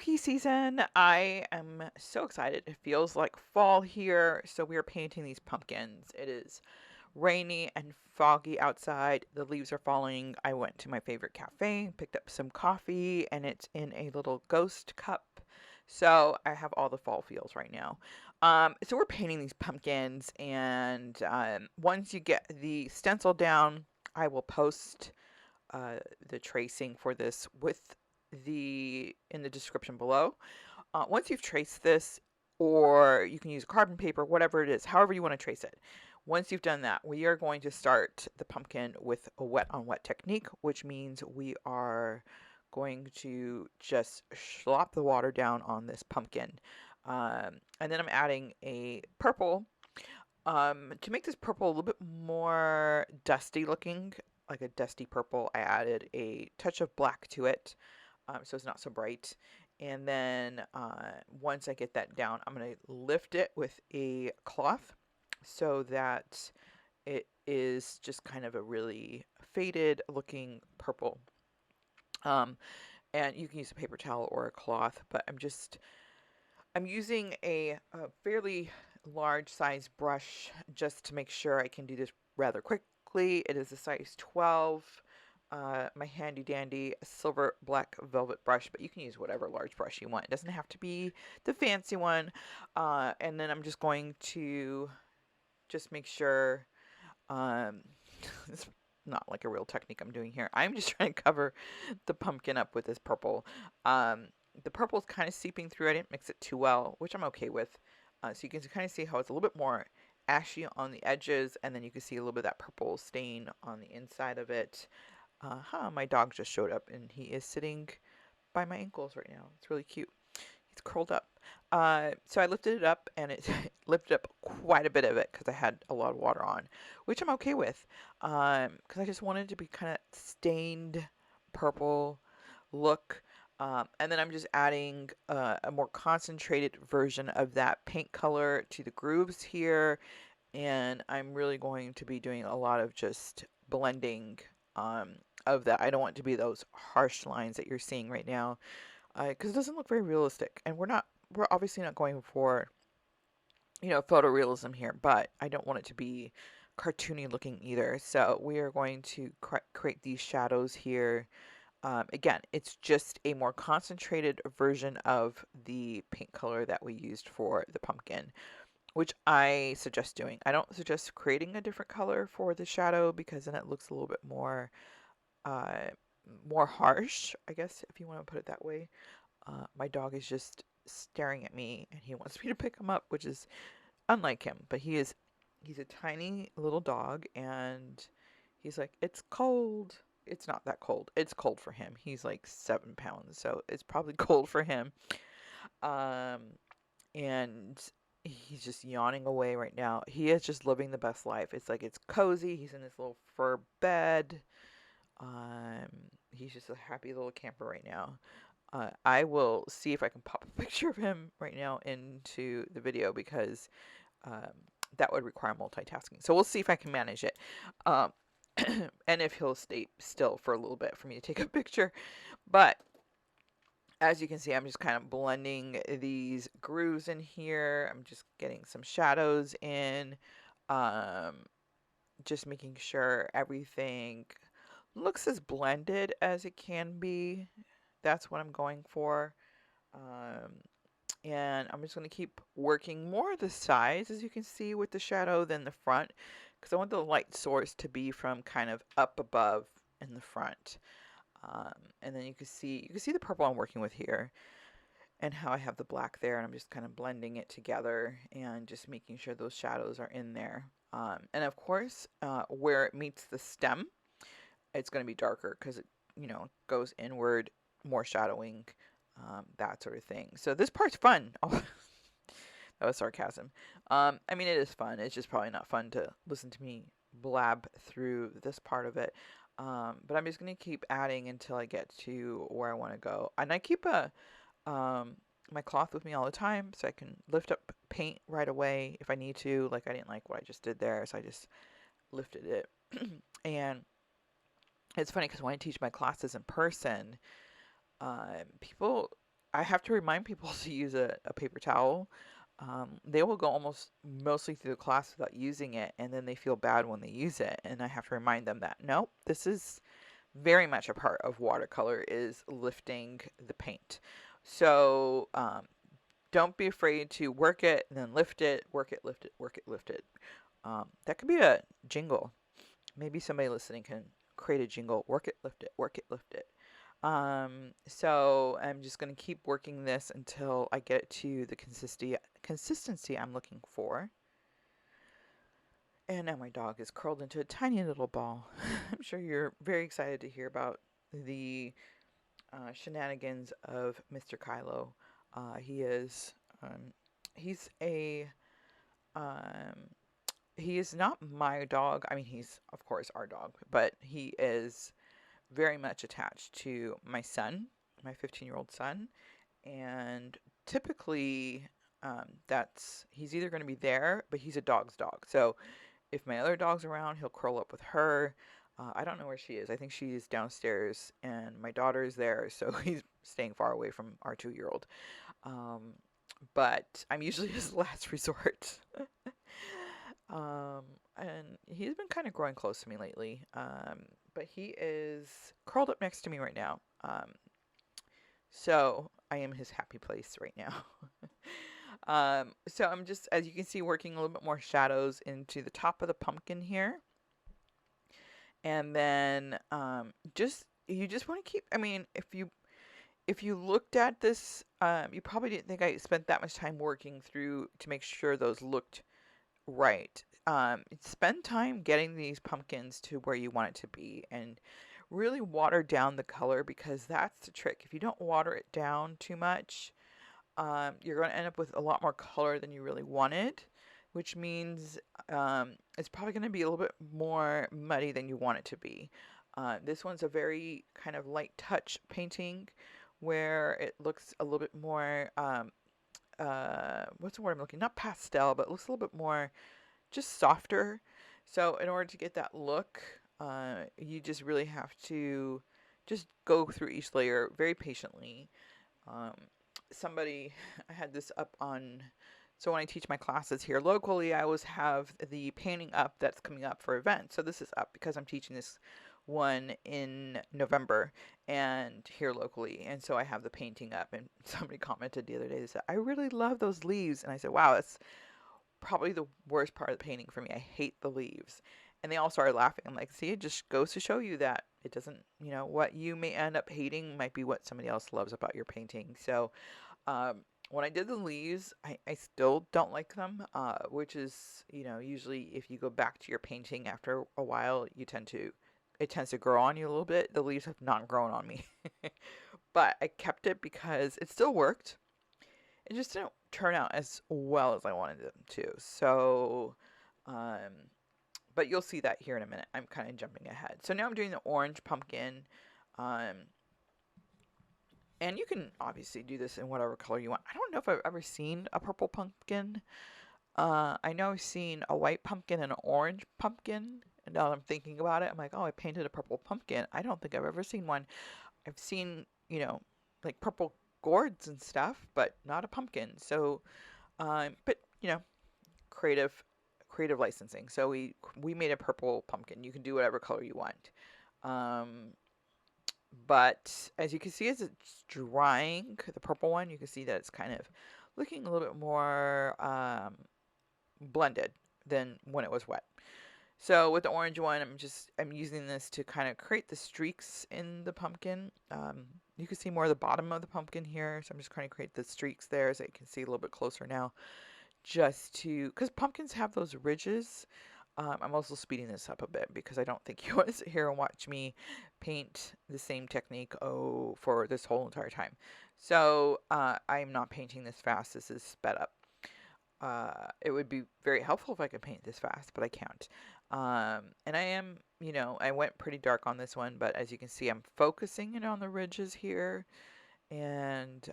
spooky season. I am so excited. It feels like fall here. So we are painting these pumpkins. It is rainy and foggy outside. The leaves are falling. I went to my favorite cafe, picked up some coffee, and it's in a little ghost cup. So I have all the fall feels right now. So we're painting these pumpkins, and once you get the stencil down, I will post uh, the tracing for this with the in the description below. Once you've traced this, or you can use carbon paper, whatever it is, however you want to trace it. Once you've done that, we are going to start the pumpkin with a wet on wet technique, which means we are going to just slop the water down on this pumpkin. And then I'm adding a purple to make this purple a little bit more dusty looking, like a dusty purple. I added a touch of black to it, so it's not so bright. And then once I get that down, I'm going to lift it with a cloth so that it is just kind of a really faded looking purple. Um, and you can use a paper towel or a cloth, but I'm using a fairly large size brush just to make sure I can do this rather quickly. It is a size 12. My handy dandy silver black velvet brush, but you can use whatever large brush you want. It doesn't have to be the fancy one. And then I'm just going to just make sure um, it's not like a real technique I'm doing here. I'm just trying to cover the pumpkin up with this purple. Um, the purple is kind of seeping through. I didn't mix it too well, which I'm okay with. So you can kind of see how it's a little bit more ashy on the edges, and then you can see a little bit of that purple stain on the inside of it. My dog just showed up, and he is sitting by my ankles right now. It's really cute. He's curled up. So I lifted it up, and it lifted up quite a bit of it because I had a lot of water on, which I'm okay with because I just wanted it to be kind of stained purple look. And then I'm just adding a more concentrated version of that paint color to the grooves here. And I'm really going to be doing a lot of just blending um, of that. I don't want it to be those harsh lines that you're seeing right now because it doesn't look very realistic. And we're obviously not going for, photorealism here, but I don't want it to be cartoony looking either. So we are going to create these shadows here. Again, it's just a more concentrated version of the paint color that we used for the pumpkin, which I suggest doing. I don't suggest creating a different color for the shadow because then it looks a little bit uh, more harsh, I guess, if you want to put it that way. My dog is just staring at me and he wants me to pick him up, which is unlike him, but he's a tiny little dog and he's like, it's cold. It's not that cold. It's cold for him. He's like 7 pounds, so it's probably cold for him. Um, and he's just yawning away right now. He is just living the best life. It's like it's cozy. He's in this little fur bed. He's just a happy little camper right now. I will see if I can pop a picture of him right now into the video because um, that would require multitasking. So we'll see if I can manage it. Um, and if he'll stay still for a little bit for me to take a picture. But as you can see, I'm just kind of blending these grooves in here. I'm just getting some shadows in. Um, just making sure everything looks as blended as it can be. That's what I'm going for. Um, and I'm just going to keep working more the sides, as you can see, with the shadow than the front, because I want the light source to be from kind of up above in the front. And then you can see the purple I'm working with here, and how I have the black there, and I'm just kind of blending it together and just making sure those shadows are in there. And of course, where it meets the stem, it's going to be darker because it, goes inward, more shadowing, that sort of thing. So this part's fun. Oh, that was sarcasm. I mean, it is fun. It's just probably not fun to listen to me blab through this part of it. But I'm just going to keep adding until I get to where I want to go. And I keep um, my cloth with me all the time so I can lift up paint right away if I need to. Like I didn't like what I just did there, so I just lifted it. And it's funny because when I teach my classes in person, people I have to remind people to use a paper towel. They will go almost mostly through the class without using it, and then they feel bad when they use it. And I have to remind them that nope, this is very much a part of watercolor is lifting the paint. So don't be afraid to work it and then lift it, work it, lift it, work it, lift it. That could be a jingle. Maybe somebody listening can create a jingle. Work it, lift it, work it, lift it. So I'm just going to keep working this until I get to the consistency I'm looking for. And now my dog is curled into a tiny little ball. I'm sure you're very excited to hear about the shenanigans of Mr. Kylo. He is, he's a, um, he is not my dog. I mean, he's of course our dog, but he is very much attached to my son, my 15-year-old son, and typically that's he's either going to be there, but he's a dog's dog. So if my other dog's around, he'll curl up with her. I don't know where she is. I think she's downstairs, and my daughter is there, so he's staying far away from our 2-year-old. Um, but I'm usually his last resort. And he's been kind of growing close to me lately. But he is curled up next to me right now. So I am his happy place right now. So I'm just, as you can see, working a little bit more shadows into the top of the pumpkin here. And then you just want to keep, I mean, if you looked at this, you probably didn't think I spent that much time working through to make sure those looked right. Spend time getting these pumpkins to where you want it to be and really water down the color, because that's the trick. If you don't water it down too much, you're going to end up with a lot more color than you really wanted, which means it's probably going to be a little bit more muddy than you want it to be. This one's a very kind of light touch painting where it looks a little bit more, what's the word I'm looking? Not pastel, but it looks a little bit more just softer. So in order to get that look, you just really have to just go through each layer very patiently. Um, I had this up on, so when I teach my classes here locally, I always have the painting up that's coming up for events. So this is up because I'm teaching this one in November and here locally. And so I have the painting up, and somebody commented the other day, they said, I really love those leaves. And I said, wow, that's probably the worst part of the painting for me. I hate the leaves. And they all started laughing. I'm like, see, it just goes to show you that it doesn't, what you may end up hating might be what somebody else loves about your painting. So when I did the leaves, I still don't like them, which is, usually if you go back to your painting after a while, it tends to grow on you a little bit. The leaves have not grown on me. But I kept it because it still worked. It just didn't turn out as well as I wanted them to. So, but you'll see that here in a minute. I'm kind of jumping ahead. So now I'm doing the orange pumpkin. And you can obviously do this in whatever color you want. I don't know if I've ever seen a purple pumpkin. I know I've seen a white pumpkin and an orange pumpkin. And now that I'm thinking about it, I'm like, oh, I painted a purple pumpkin. I don't think I've ever seen one. I've seen, like purple gourds and stuff, but not a pumpkin. So, but creative licensing. So we made a purple pumpkin. You can do whatever color you want. But as you can see, as it's drying, the purple one, you can see that it's kind of looking a little bit more blended than when it was wet. So with the orange one, I'm using this to kind of create the streaks in the pumpkin. You can see more of the bottom of the pumpkin here. So I'm just trying to create the streaks there so you can see a little bit closer now. Because pumpkins have those ridges. I'm also speeding this up a bit because I don't think you want to sit here and watch me paint the same technique for this whole entire time. So I'm not painting this fast. This is sped up. It would be very helpful if I could paint this fast, but I can't. And I am, I went pretty dark on this one, but as you can see, I'm focusing in on the ridges here, and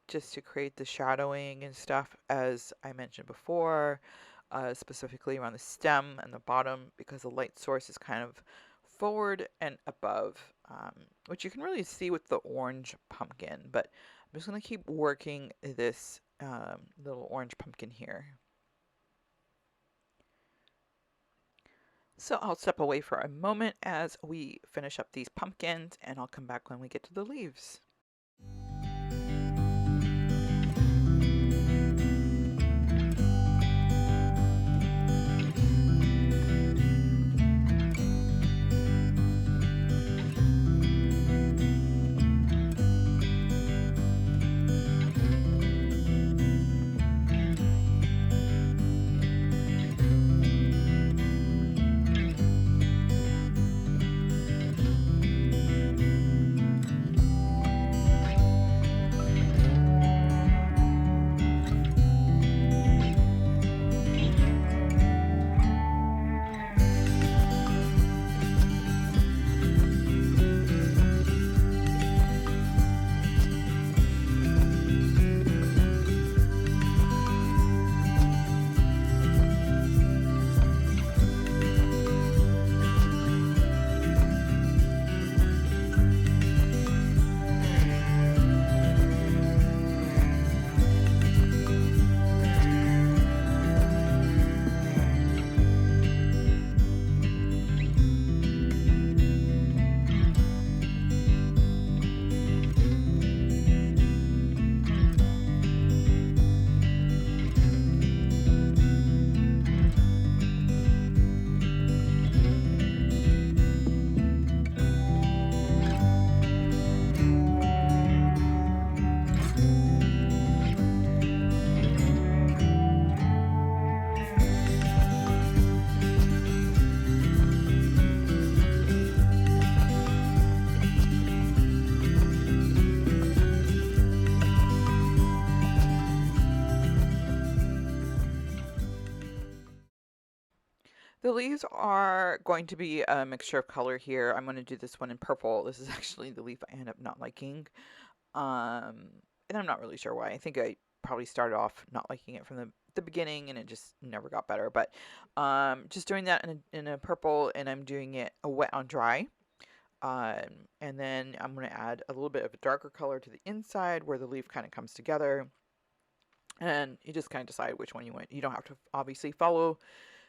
just to create the shadowing and stuff, as I mentioned before, specifically around the stem and the bottom, because the light source is kind of forward and above, which you can really see with the orange pumpkin, but I'm just going to keep working this little orange pumpkin here. So I'll step away for a moment as we finish up these pumpkins, and I'll come back when we get to the leaves. The leaves are going to be a mixture of color here. I'm going to do this one in purple. This is actually the leaf I end up not liking. And I'm not really sure why. I think I probably started off not liking it from the beginning and it just never got better. But just doing that in a purple, and I'm doing it a wet on dry. And then I'm going to add a little bit of a darker color to the inside where the leaf kind of comes together. And you just kind of decide which one you want. You don't have to obviously follow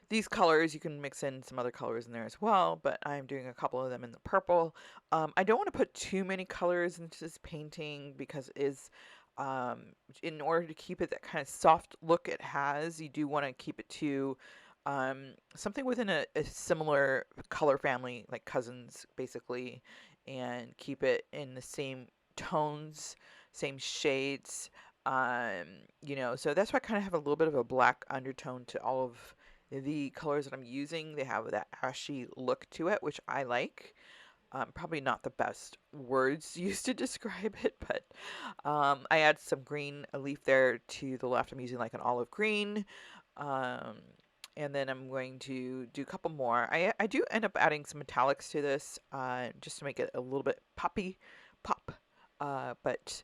these colors. You can mix in some other colors in there as well, but I'm doing a couple of them in the purple. I don't want to put too many colors into this painting because it is, in order to keep it that kind of soft look it has, you do want to keep it to something within a similar color family, like cousins, basically, and keep it in the same tones, same shades. So that's why I kind of have a little bit of a black undertone to all of the colors that I'm using. They have that ashy look to it, which I like. Probably not the best words used to describe it, but I add some green leaf there to the left. I'm using like an olive green. Um, and then I'm going to do a couple more. I do end up adding some metallics to this just to make it a little bit pop, but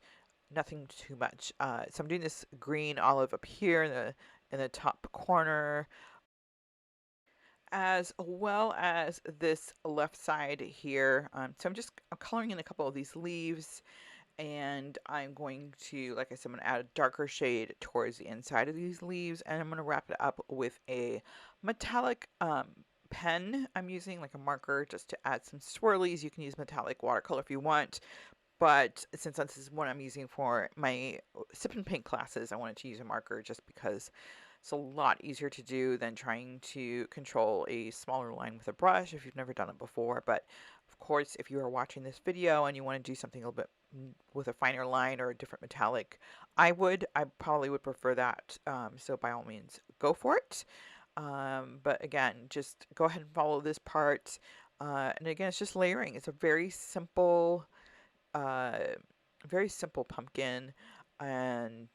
nothing too much. So I'm doing this green olive up here in the top corner, as well as this left side here. So I'm just coloring in a couple of these leaves, and I'm going to, like I said, I'm going to add a darker shade towards the inside of these leaves, and I'm going to wrap it up with a metallic pen. I'm using like a marker just to add some swirlies. You can use metallic watercolor if you want, but since this is what I'm using for my sip and paint classes, I wanted to use a marker just because it's a lot easier to do than trying to control a smaller line with a brush if you've never done it before. But of course, if you are watching this video and you want to do something a little bit with a finer line or a different metallic, I probably would prefer that. So by all means, go for it. But again, just go ahead and follow this part. And again, it's just layering. It's a uh, very simple pumpkin, and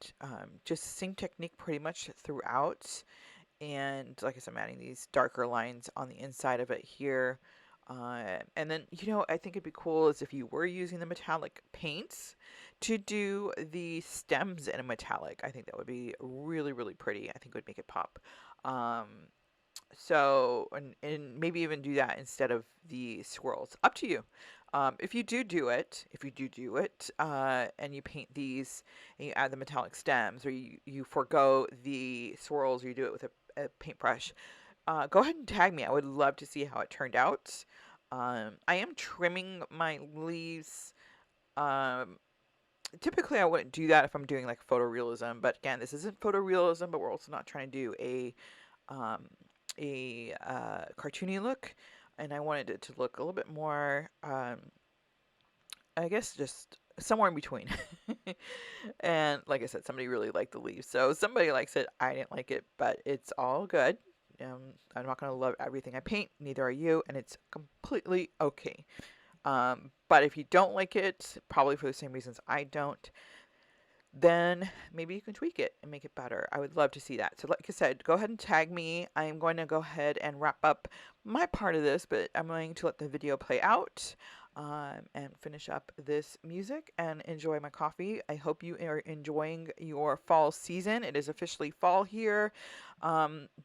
just same technique pretty much throughout. And like I said, I'm adding these darker lines on the inside of it here. And then, I think it'd be cool is if you were using the metallic paints to do the stems in a metallic. I think that would be really, really pretty. I think it would make it pop. Um, So, and maybe even do that instead of the swirls. Up to you. If you do it, and you paint these and you add the metallic stems, or you forego the swirls, or you do it with a paintbrush, go ahead and tag me. I would love to see how it turned out. I am trimming my leaves. Um, Typically, I wouldn't do that if I'm doing like photorealism, but again, this isn't photorealism, but we're also not trying to do um, a cartoony look, and I wanted it to look a little bit more, I guess, just somewhere in between. And like I said, somebody really liked the leaves, so somebody likes it. I didn't like it, but it's all good. I'm not gonna love everything I paint, neither are you, and it's completely okay. But if you don't like it, probably for the same reasons I don't, then maybe you can tweak it and make it better. I would love to see that. So, like I said, go ahead and tag me. I'm going to go ahead and wrap up my part of this, but I'm going to let the video play out, and finish up this music and enjoy my coffee. I hope you are enjoying your fall season. It is officially fall here,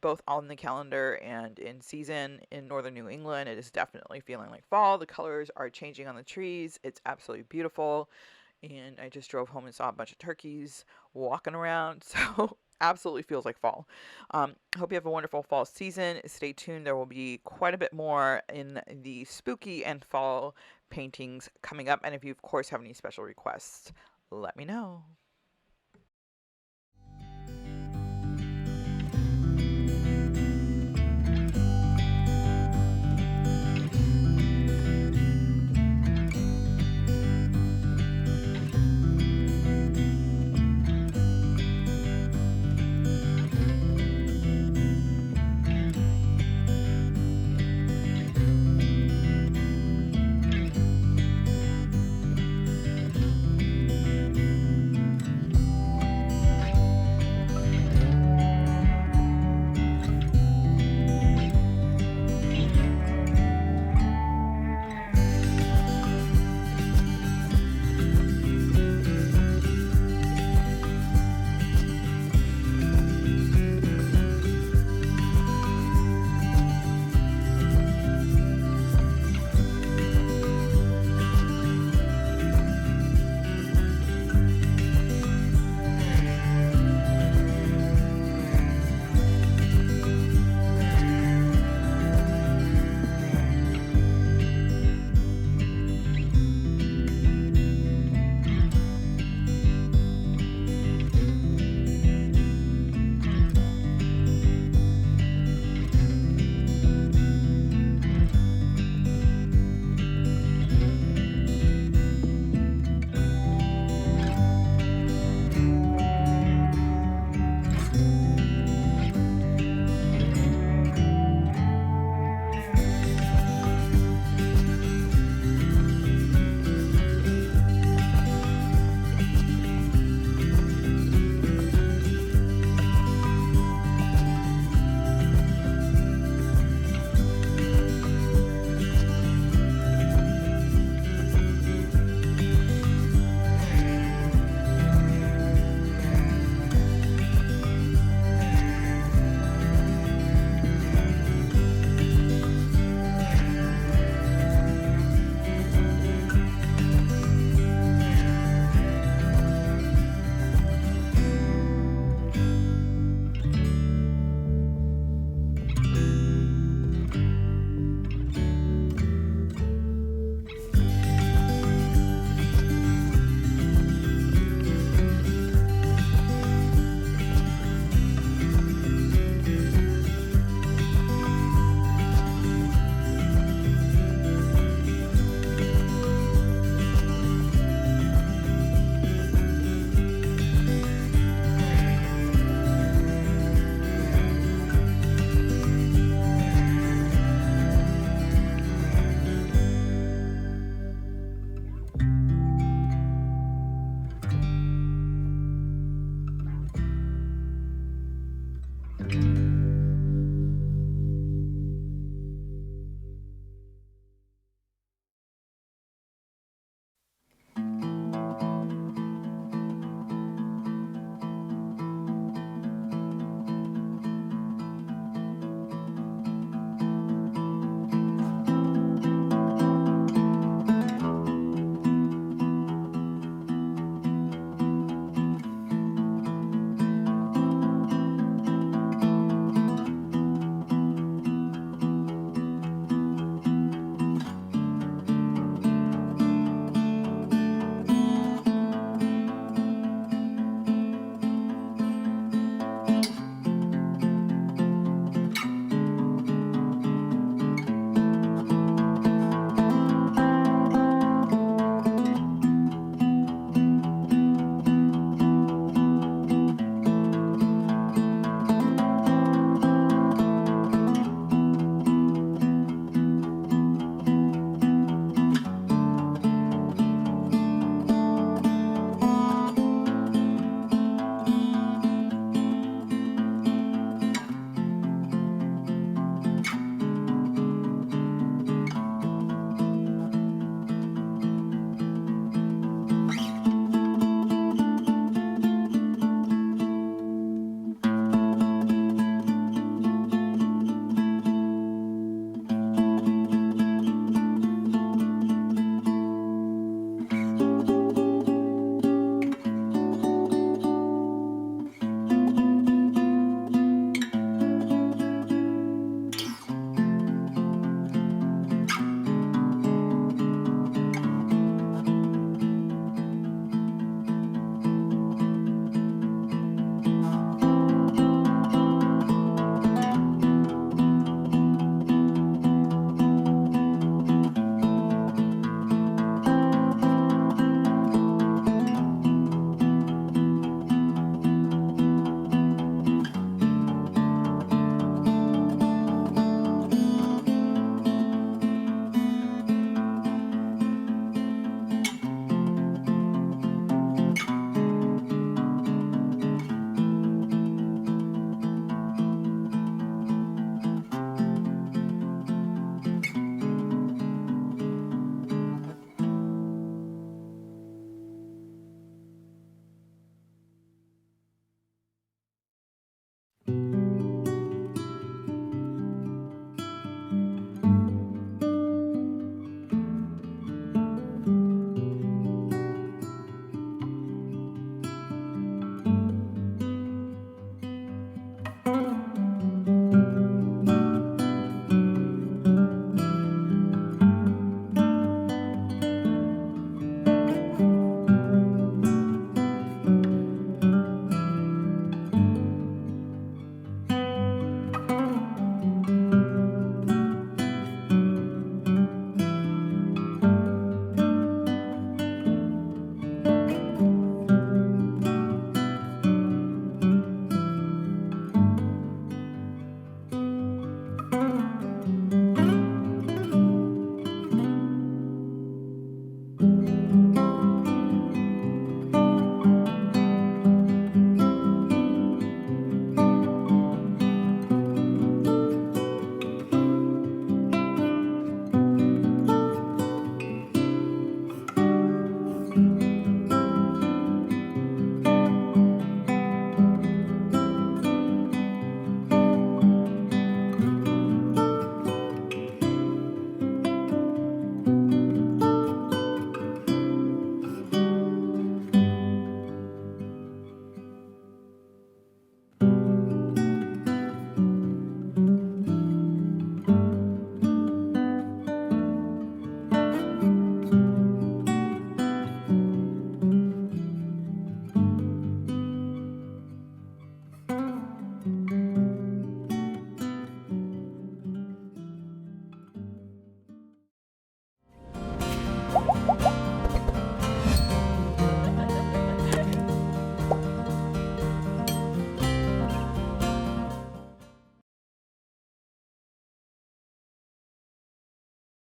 both on the calendar and in season in northern New England. It is definitely feeling like fall. The colors are changing on the trees. It's absolutely beautiful, and I just drove home and saw a bunch of turkeys walking around. So absolutely feels like fall. I hope you have a wonderful fall season. Stay tuned. There will be quite a bit more in the spooky and fall paintings coming up. And if you, of course, have any special requests, let me know.